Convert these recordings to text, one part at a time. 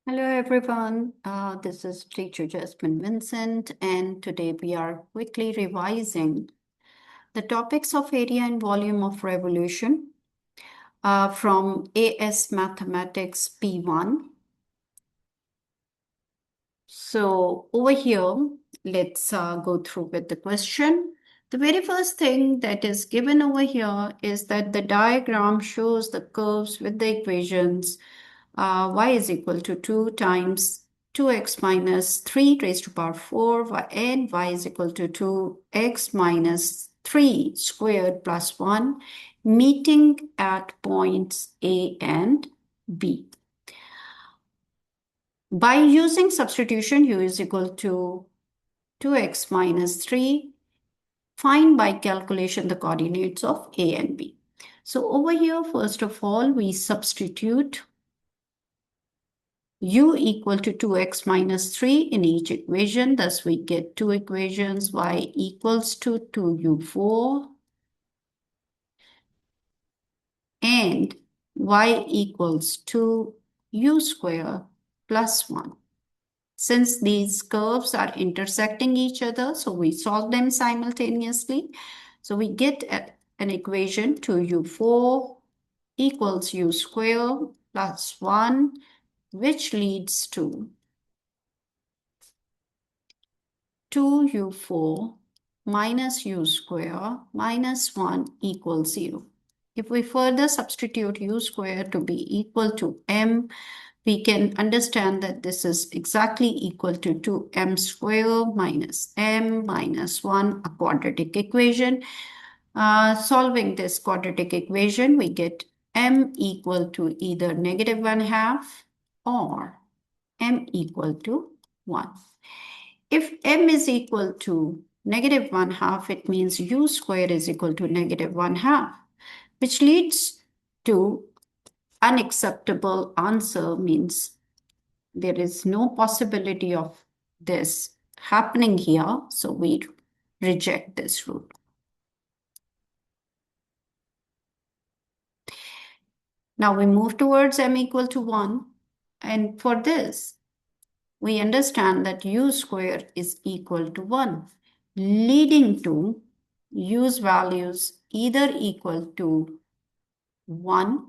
Hello everyone, this is teacher Jasmine Vincent, and today we are quickly revising the topics of area and volume of revolution from AS Mathematics P1. So over here, let's go through with the question. The very first thing that is given over here is that the diagram shows the curves with the equations y is equal to 2 times 2x minus 3 raised to power 4 and y is equal to 2x minus 3 squared plus 1 meeting at points A and B. By using substitution, u is equal to 2x minus 3, find by calculation the coordinates of A and B. So over here, first of all, we substitute u equal to 2x minus 3 in each equation. Thus, we get two equations, y equals to 2u4 and y equals to u square plus 1. Since these curves are intersecting each other, so we solve them simultaneously. So we get an equation 2u4 equals u square plus 1, which leads to 2u4 minus u square minus 1 equals 0. If we further substitute u square to be equal to m, we can understand that this is exactly equal to 2m square minus m minus 1, a quadratic equation. Solving this quadratic equation, we get m equal to either negative 1/2 or m equal to 1. If m is equal to negative 1/2, it means u square is equal to negative 1/2, which leads to unacceptable answer, means there is no possibility of this happening here, so we reject this rule. Now we move towards m equal to 1, and for this, we understand that u square is equal to 1, leading to u's values either equal to 1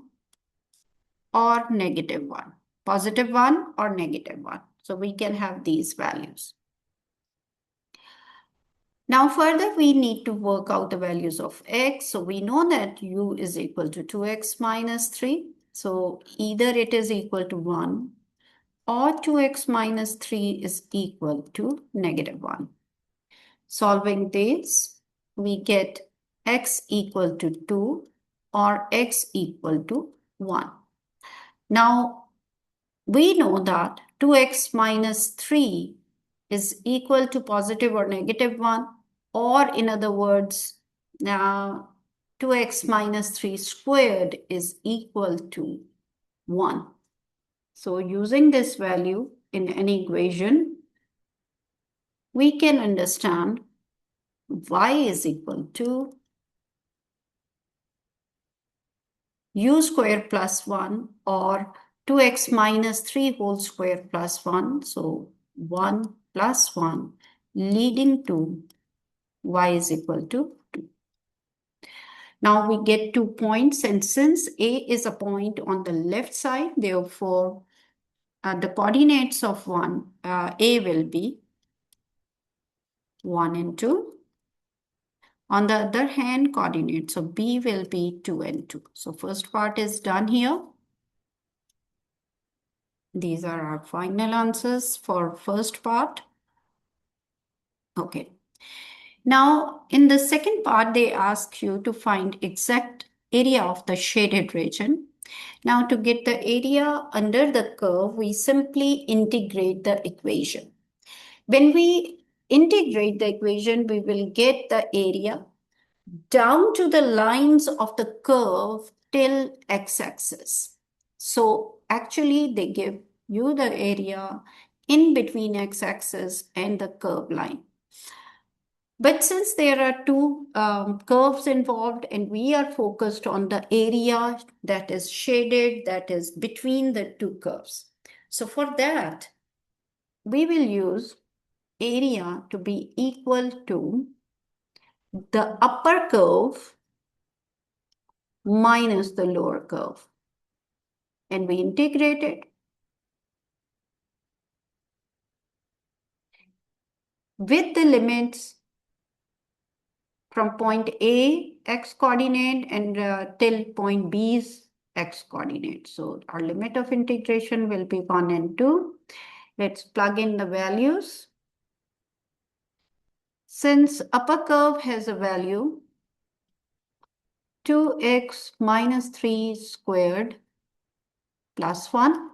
or negative 1, positive 1 or negative 1. So we can have these values. Now further, we need to work out the values of x. So we know that u is equal to 2x minus 3. So either it is equal to 1 or 2x minus 3 is equal to negative 1. Solving this, we get x equal to 2 or x equal to 1. Now, we know that 2x minus 3 is equal to positive or negative 1, or in other words, now 2x minus 3 squared is equal to 1. So using this value in any equation, we can understand y is equal to u square plus 1 or 2x minus 3 whole square plus 1. So 1 plus 1 leading to y is equal to 2. Now we get 2 points, and since A is a point on the left side, therefore the coordinates of A will be 1 and 2. On the other hand, coordinates of B will be 2 and 2. So first part is done here. These are our final answers for first part. Okay. Now, in the second part, they ask you to find exact area of the shaded region. Now, to get the area under the curve, we simply integrate the equation. When we integrate the equation, we will get the area down to the lines of the curve till x-axis. So actually they give you the area in between x-axis and the curve line. But since there are two curves involved and we are focused on the area that is shaded, that is between the two curves. So for that, we will use area to be equal to the upper curve minus the lower curve. And we integrate it. With the limits from point A, x coordinate, and till point B's x coordinate. So our limit of integration will be 1 and 2. Let's plug in the values. Since upper curve has a value 2x minus 3 squared plus 1,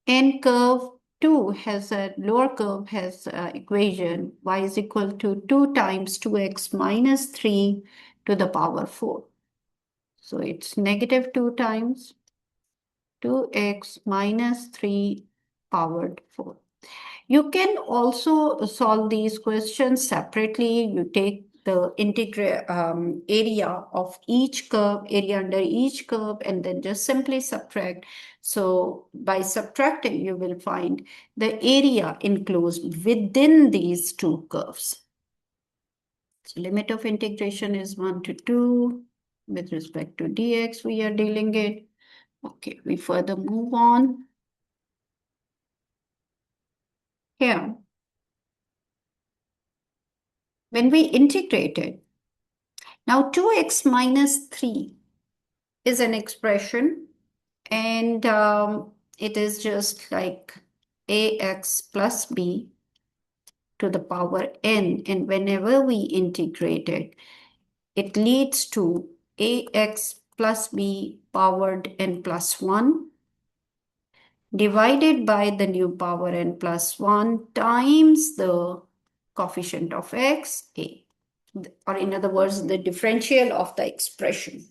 and curve 2 has a lower curve has equation y is equal to 2 times 2x minus 3 to the power 4. So it's negative 2 times 2x minus 3 powered 4. You can also solve these questions separately. You take the integral area of each curve, area under each curve, and then just simply subtract. So by subtracting, you will find the area enclosed within these two curves. So limit of integration is 1 to 2. With respect to dx, we are dealing it. Okay, we further move on. Here, when we integrate it, now 2x minus 3 is an expression, and it is just like ax plus b to the power n. And whenever we integrate it, it leads to ax plus b powered n plus 1 divided by the new power n plus 1 times the coefficient of x, a. Or in other words, the differential of the expression.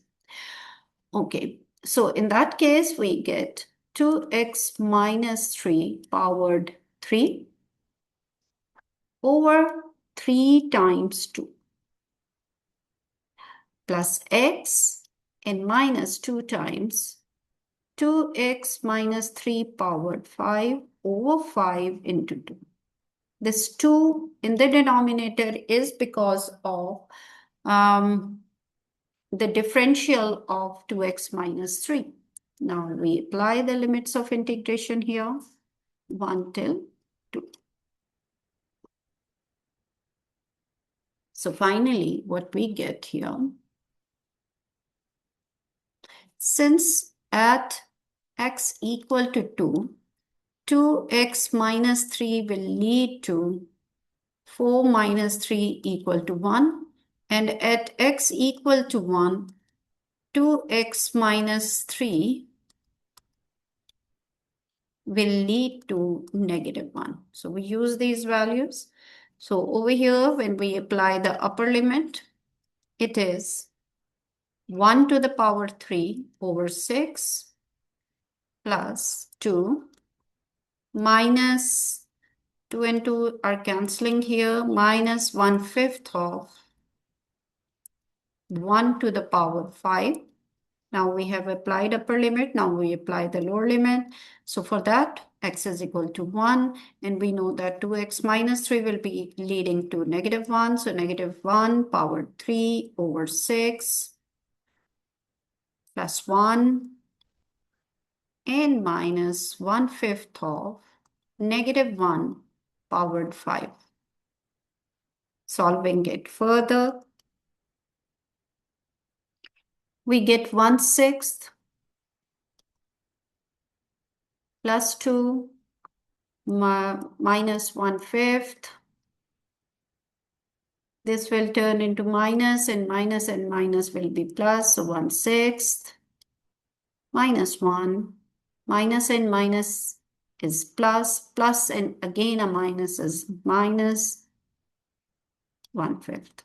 Okay, so in that case, we get 2x minus 3 powered 3 over 3 times 2 plus x and minus 2 times 2x minus 3 powered 5 over 5 into 2. This 2 in the denominator is because of the differential of 2x minus 3. Now we apply the limits of integration here, 1 till 2. So finally, what we get here, since at x equal to 2, 2x minus 3 will lead to 4 minus 3 equal to 1. And at x equal to 1, 2x minus 3 will lead to negative 1. So we use these values. So over here, when we apply the upper limit, it is 1 to the power 3 over 6 plus 2 minus 2 and 2 are cancelling here, minus 1/5 of 1 to the power 5. Now we have applied upper limit. Now we apply the lower limit. So for that, x is equal to 1. And we know that 2x minus 3 will be leading to negative 1. So negative 1 power 3 over 6 plus 1 and minus 1/5 of negative 1 powered 5. Solving it further, we get 1/6 plus 2 minus 1/5. This will turn into minus and minus will be plus. So 1/6 minus 1. Minus and minus is plus. Plus and again a minus is minus 1/5.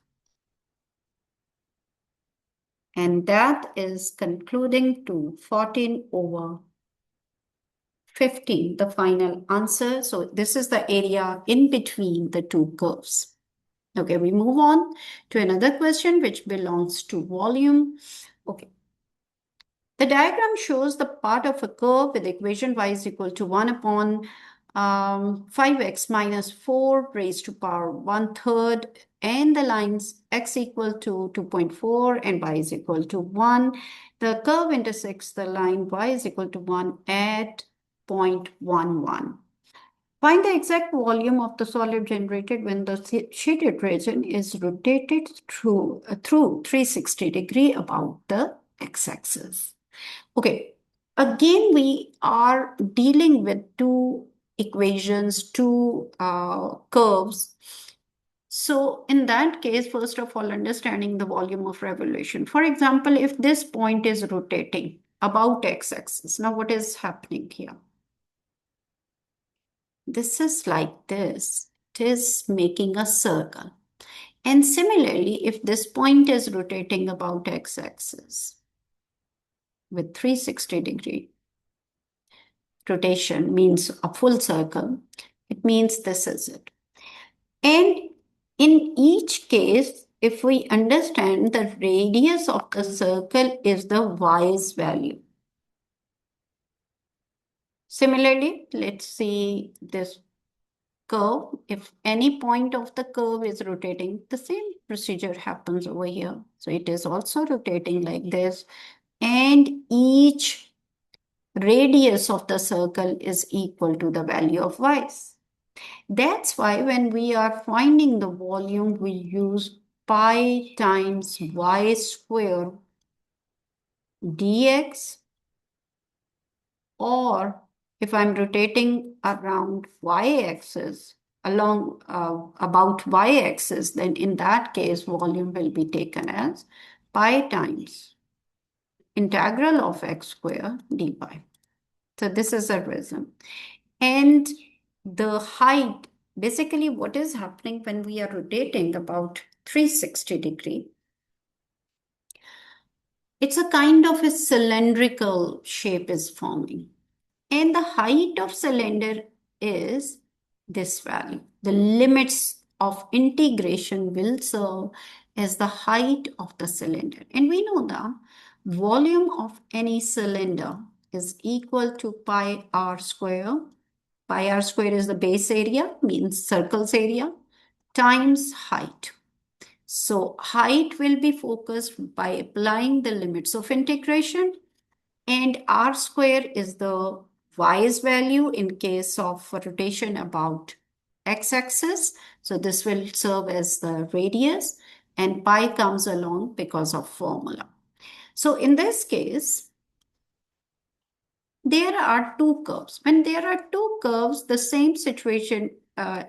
And that is concluding to 14 over 15, the final answer. So this is the area in between the two curves. Okay, we move on to another question which belongs to volume. Okay. The diagram shows the part of a curve with equation y is equal to 1 upon 5x minus 4 raised to power 1/3, and the lines x equal to 2.4 and y is equal to 1. The curve intersects the line y is equal to 1 at 0.11. Find the exact volume of the solid generated when the shaded region is rotated through 360 degrees about the x-axis. Okay, again, we are dealing with two equations, two curves. So in that case, first of all, understanding the volume of revolution. For example, if this point is rotating about x-axis, now what is happening here? This is like this. It is making a circle. And similarly, if this point is rotating about x-axis with 360-degree rotation, means a full circle, it means this is it. And in each case, if we understand the radius of the circle is the y's value. Similarly, let's see this curve. If any point of the curve is rotating, the same procedure happens over here. So it is also rotating like this. And each radius of the circle is equal to the value of y's. That's why when we are finding the volume, we use pi times y square dx, or if I'm rotating around y-axis, along about y-axis, then in that case, volume will be taken as pi times integral of x square dy. So this is a reason. And the height, basically what is happening when we are rotating about 360 degree, it's a kind of a cylindrical shape is forming. And the height of cylinder is this value. The limits of integration will serve as the height of the cylinder. And we know the volume of any cylinder is equal to pi r square. Pi r square is the base area, means circle's area, times height. So height will be focused by applying the limits of integration, and r square is the y's value in case of rotation about x-axis. So this will serve as the radius, and pi comes along because of formula. So in this case, there are two curves. When there are two curves, the same situation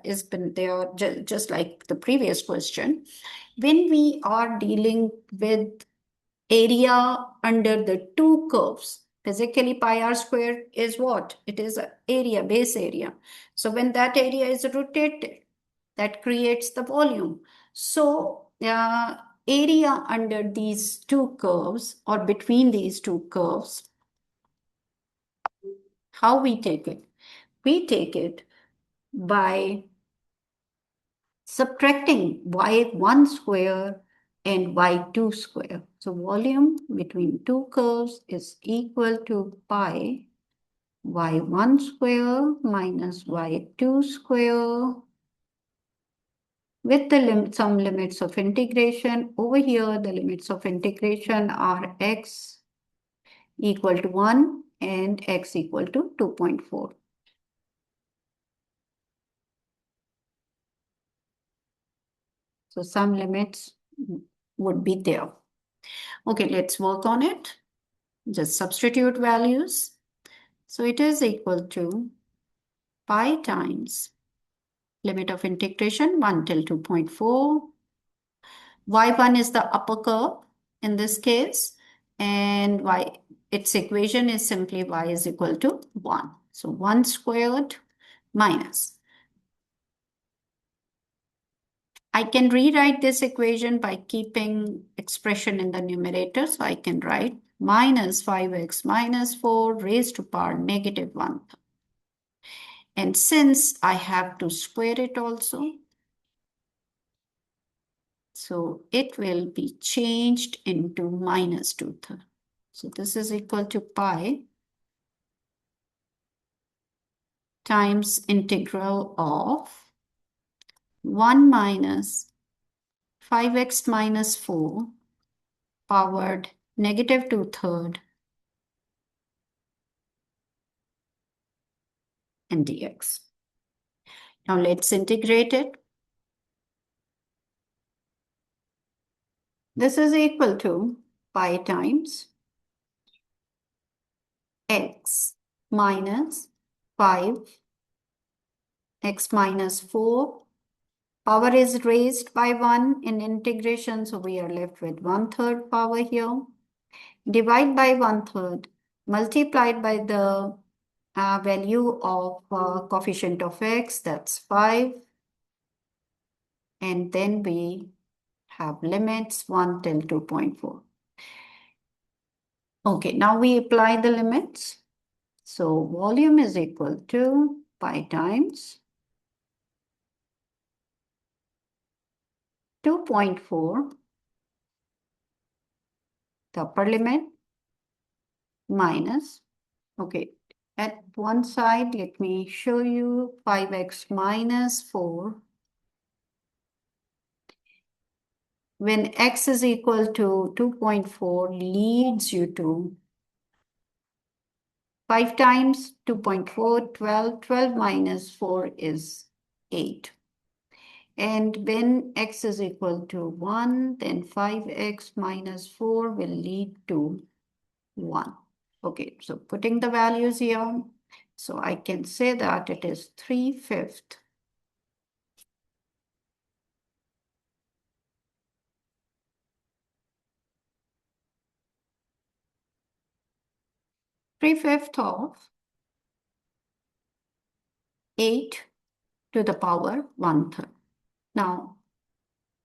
is been there, just like the previous question. When we are dealing with area under the two curves, physically pi r square is what? It is area, base area. So when that area is rotated, that creates the volume. So area under these two curves or between these two curves, how we take it? We take it by subtracting y1 square and y2 square. So volume between two curves is equal to pi y1 square minus y2 square with the some limits of integration. Over here, the limits of integration are x equal to 1 and x equal to 2.4. So some limits would be there. Okay, let's work on it. Just substitute values. So it is equal to pi times limit of integration 1 till 2.4. y1 is the upper curve in this case, and its equation is simply y is equal to 1. So 1 squared minus. I can rewrite this equation by keeping expression in the numerator. So I can write minus 5x minus 4 raised to power negative 1. And since I have to square it also, so it will be changed into minus 2/3. So this is equal to pi times integral of 1 minus 5x minus 4 powered negative 2/3 and dx. Now let's integrate it. This is equal to pi times x minus 5 x minus 4. Power is raised by 1 in integration, so we are left with 1/3 power here. Divide by 1/3, multiplied by the value of coefficient of x, that's 5. And then we have limits 1 till 2.4. Okay, now we apply the limits. So volume is equal to pi times 2.4, the upper limit, minus, okay, at one side, let me show you 5x minus 4. When x is equal to 2.4 leads you to 5 times 2.4, 12. 12 minus 4 is 8. And when x is equal to 1, then 5x minus 4 will lead to 1. Okay, so putting the values here, so I can say that it is 3/5. 3/5 of 8 to the power 1/3. Now,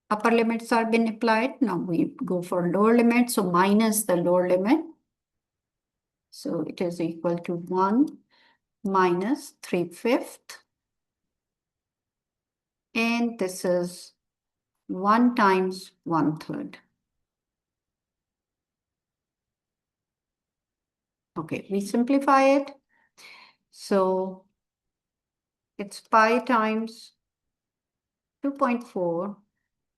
upper limits are been applied. Now we go for lower limit. So minus the lower limit. So it is equal to 1 minus 3/5. And this is 1 times 1/3. Okay, we simplify it. So it's pi times 2.4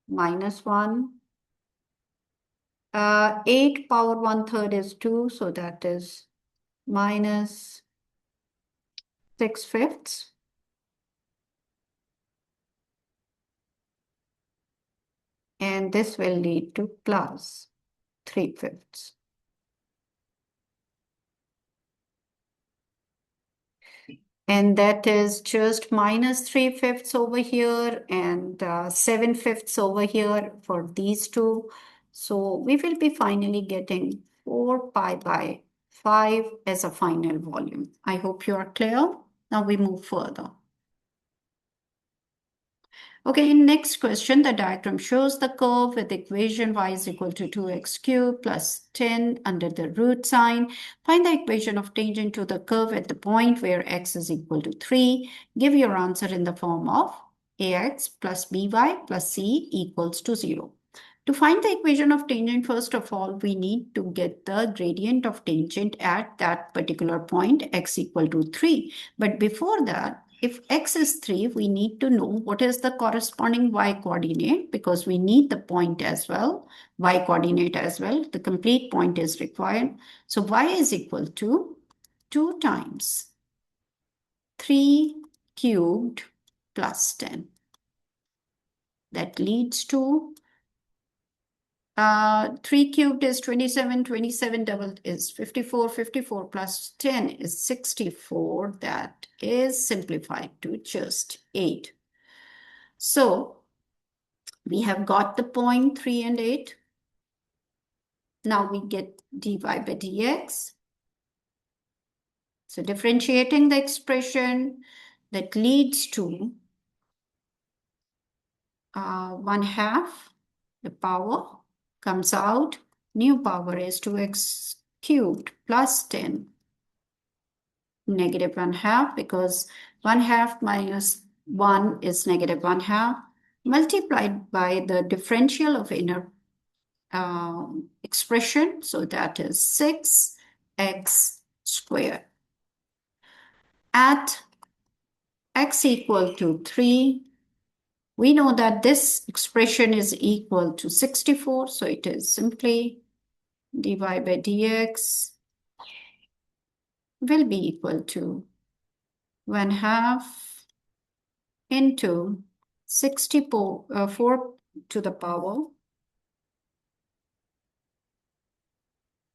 minus 1. 8 power 1/3 is 2, so that is minus 6/5. And this will lead to plus 3/5. And that is just minus 3/5 over here and 7/5 over here for these two. So we will be finally getting 4 pi by 5 as a final volume. I hope you are clear. Now we move further. Okay, in next question, the diagram shows the curve with equation y is equal to 2x cubed plus 10 under the root sign. Find the equation of tangent to the curve at the point where x is equal to 3. Give your answer in the form of ax plus by plus c equals to 0. To find the equation of tangent, first of all, we need to get the gradient of tangent at that particular point, x equal to 3. But before that, if x is 3, we need to know what is the corresponding y coordinate because we need the point as well, y coordinate as well. The complete point is required. So y is equal to 2 times 3 cubed plus 10. That leads to 3 cubed is 27, 27 doubled is 54, 54 plus 10 is 64. That is simplified to just 8. So we have got the point 3 and 8. Now we get dy by dx. So differentiating the expression that leads to 1/2 the power comes out, new power is 2x cubed plus 10, negative 1/2 because 1/2 minus 1 is negative 1/2 multiplied by the differential of inner expression. So that is 6x squared. At x equal to 3, we know that this expression is equal to 64. So it is simply dy by dx will be equal to 1/2 into 64 to the power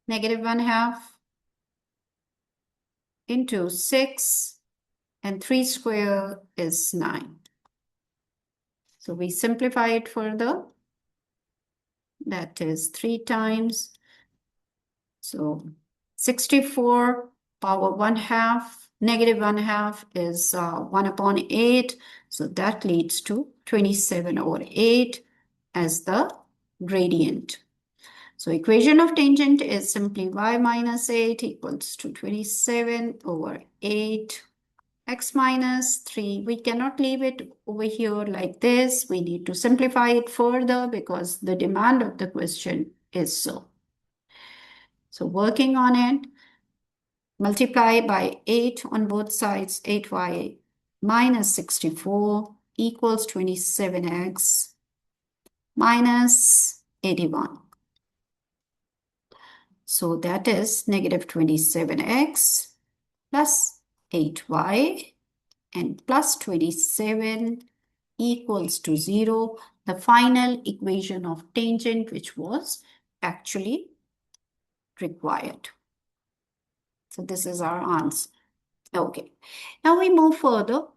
negative 1/2 into 6, and 3 square is 9. So we simplify it further. That is 3 times. So 64 power 1/2, negative 1/2 is 1/8. So that leads to 27/8 as the gradient. So equation of tangent is simply y minus 8 equals to 27/8. X minus 3. We cannot leave it over here like this. We need to simplify it further because the demand of the question is so. So working on it, multiply by 8 on both sides. 8y minus 64 equals 27x minus 81. So that is negative 27x plus 8y and plus 27 equals to 0, the final equation of tangent which was actually required. So this is our answer. Okay, now we move further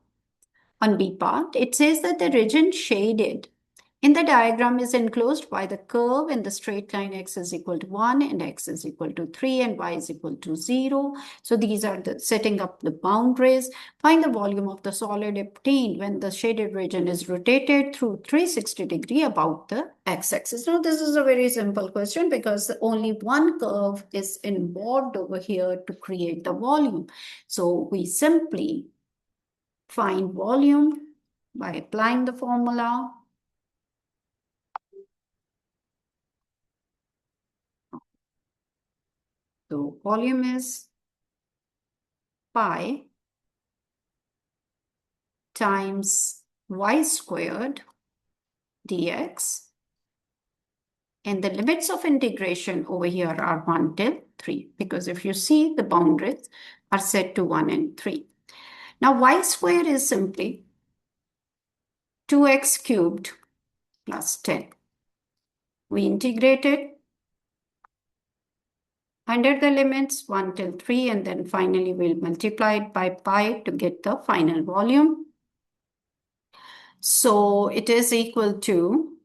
on B part. It says that the region shaded in the diagram is enclosed by the curve in the straight line x is equal to 1 and x is equal to 3 and y is equal to 0. So these are the setting up the boundaries. Find the volume of the solid obtained when the shaded region is rotated through 360 degree about the x-axis. Now this is a very simple question because only one curve is involved over here to create the volume. So we simply find volume by applying the formula. So volume is pi times y squared dx. And the limits of integration over here are 1 till 3. Because if you see, the boundaries are set to 1 and 3. Now y squared is simply 2x cubed plus 10. We integrated under the limits 1 till 3, and then finally we'll multiply it by pi to get the final volume. So it is equal to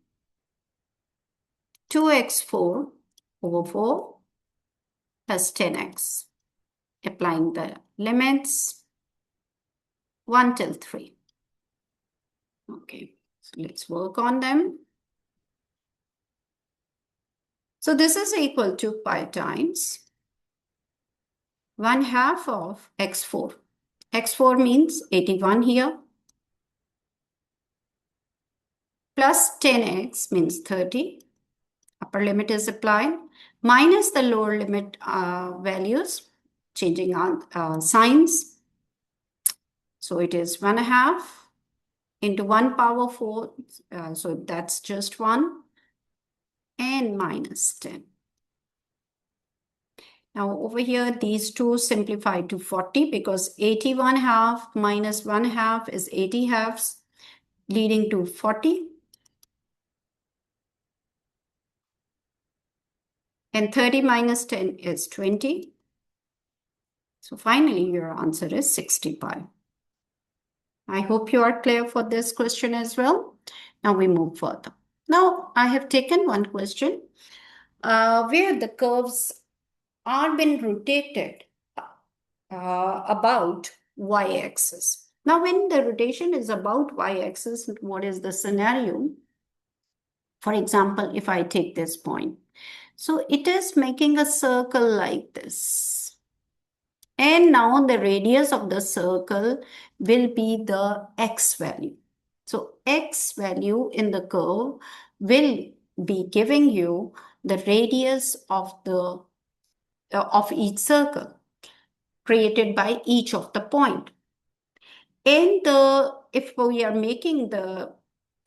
2x4 over 4 plus 10x. Applying the limits 1 till 3. Okay, so let's work on them. So this is equal to pi times 1/2 of x4. x4 means 81 here. Plus 10x means 30. Upper limit is applied. Minus the lower limit values, changing on signs. So it is 1/2 into 1 power 4. So that's just 1. And minus 10. Now over here, these two simplify to 40 because 81/2 minus 1/2 is 80/2, leading to 40. And 30 minus 10 is 20. So finally, your answer is 60 pi. I hope you are clear for this question as well. Now we move further. Now I have taken one question where the curves are being rotated about y-axis. Now, when the rotation is about y-axis, what is the scenario? For example, if I take this point, so it is making a circle like this. And now the radius of the circle will be the x value. So x value in the curve will be giving you the radius of the of each circle created by each of the point. And if we are making the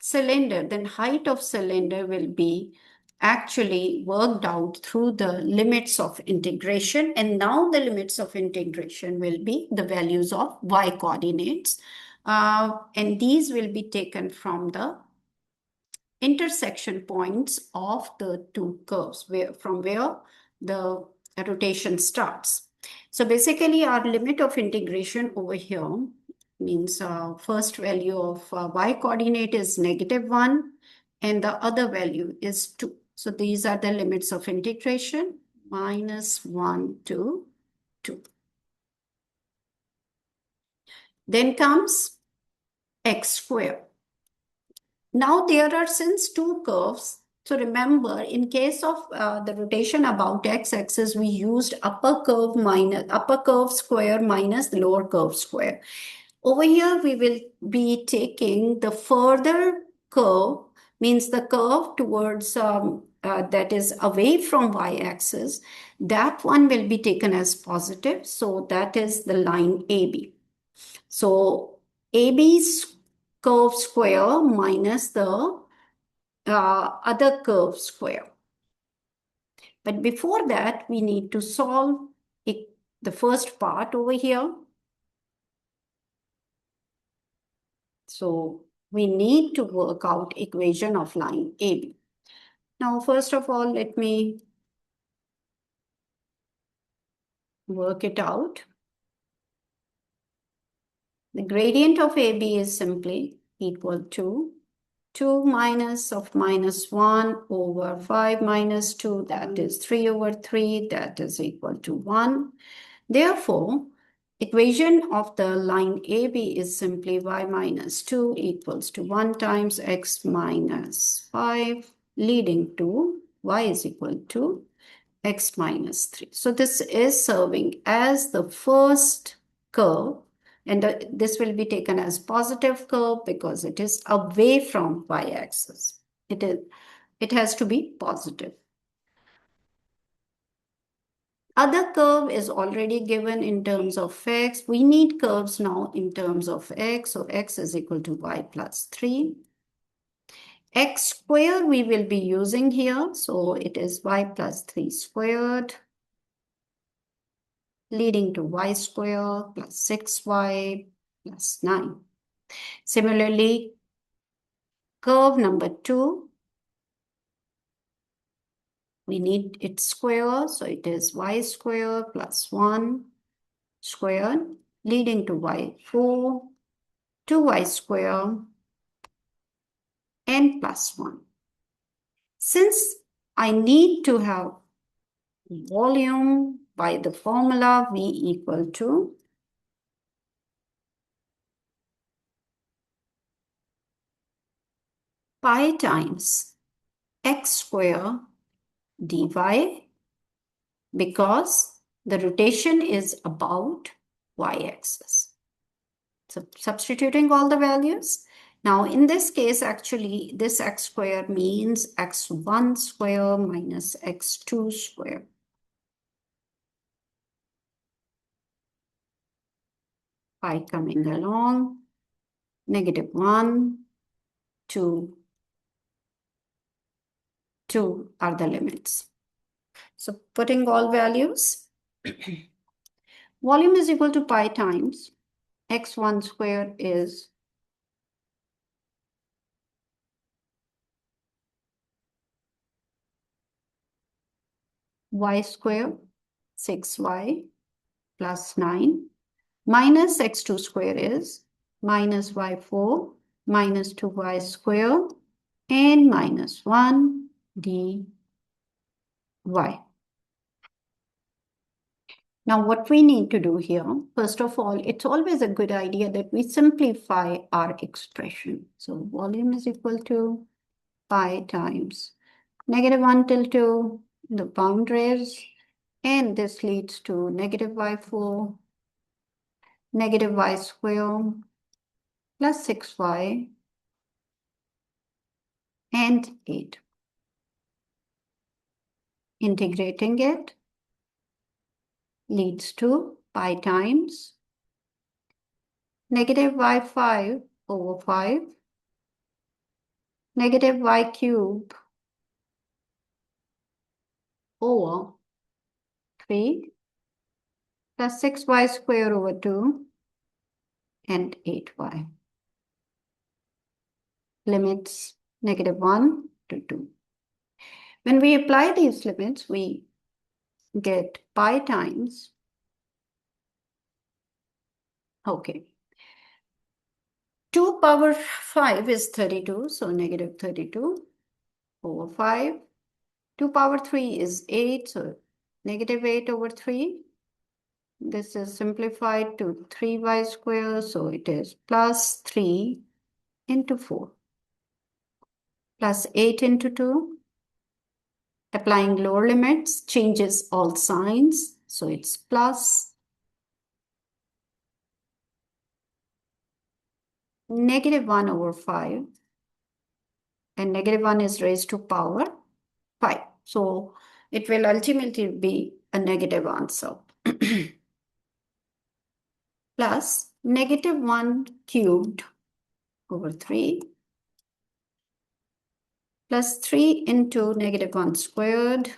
cylinder, then height of cylinder will be actually worked out through the limits of integration. And now the limits of integration will be the values of y coordinates. And these will be taken from the intersection points of the two curves, from where the rotation starts. So basically our limit of integration over here means first value of y coordinate is -1 and the other value is 2. So these are the limits of integration, -1 to 2. Then comes x square. Now there are since two curves. So remember, in case of the rotation about x-axis, we used upper curve square minus lower curve square. Over here, we will be taking the further curve, means the curve towards that is away from y-axis. That one will be taken as positive. So that is the line AB. So AB's curve square minus the other curve square. But before that, we need to solve the first part over here. So we need to work out equation of line AB. Now, first of all, let me work it out. The gradient of AB is simply equal to 2 minus of -1 over 5 minus 2, that is 3 over 3, that is equal to 1. Therefore, equation of the line AB is simply y minus 2 equals to 1 times x minus 5, leading to y is equal to x minus 3. So this is serving as the first curve, and this will be taken as positive curve because it is away from y-axis. It has to be positive. Other curve is already given in terms of x. We need curves now in terms of x. So x is equal to y plus 3. X square we will be using here. So it is y plus 3 squared, leading to y square plus 6y plus 9. Similarly, curve number 2, we need its square, so it is y square plus 1 squared, leading to y4, 2y square, and plus 1. Since I need to have volume by the formula V equal to pi times x square dy, because the rotation is about y-axis. So substituting all the values. Now in this case, actually, this x square means x1 square minus x2 square. Pi coming along, -1, 2, 2 are the limits. So putting all values, volume is equal to pi times x1 square is y square, 6y plus 9, minus x2 square is minus y4 minus 2y square and minus 1 dy. Now, what we need to do here, first of all, it's always a good idea that we simplify our expression. So volume is equal to pi times -1 till 2, the boundaries, and this leads to -y4, -y square, plus 6y, and 8. Integrating it leads to pi times negative y5 over 5, negative y cube over 3 plus 6y square over 2 and 8y. Limits negative 1 to 2. When we apply these limits, we get pi times, okay, 2 power 5 is 32, so negative 32 over 5. 2 power 3 is 8, so negative 8 over 3. This is simplified to 3y square, so it is plus 3 into 4 plus 8 into 2. Applying lower limits changes all signs, so it's plus negative 1 over 5, and negative 1 is raised to power 5. So it will ultimately be a negative answer. Plus negative 1 cubed over 3 plus 3 into negative 1 squared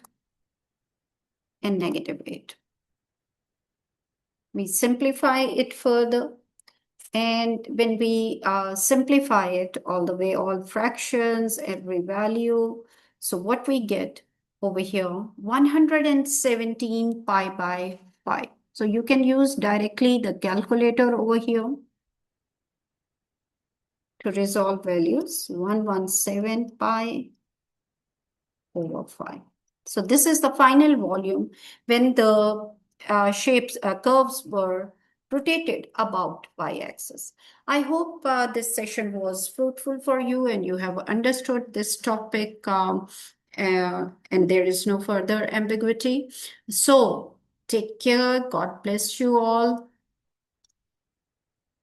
and negative 8. We simplify it further. And when we simplify it all the way, all fractions, every value, so what we get over here, 117 pi by 5. So you can use directly the calculator over here to resolve values, 117 pi over 5. So this is the final volume when the curves were rotated about y-axis. I hope this session was fruitful for you and you have understood this topic and there is no further ambiguity. So take care. God bless you all.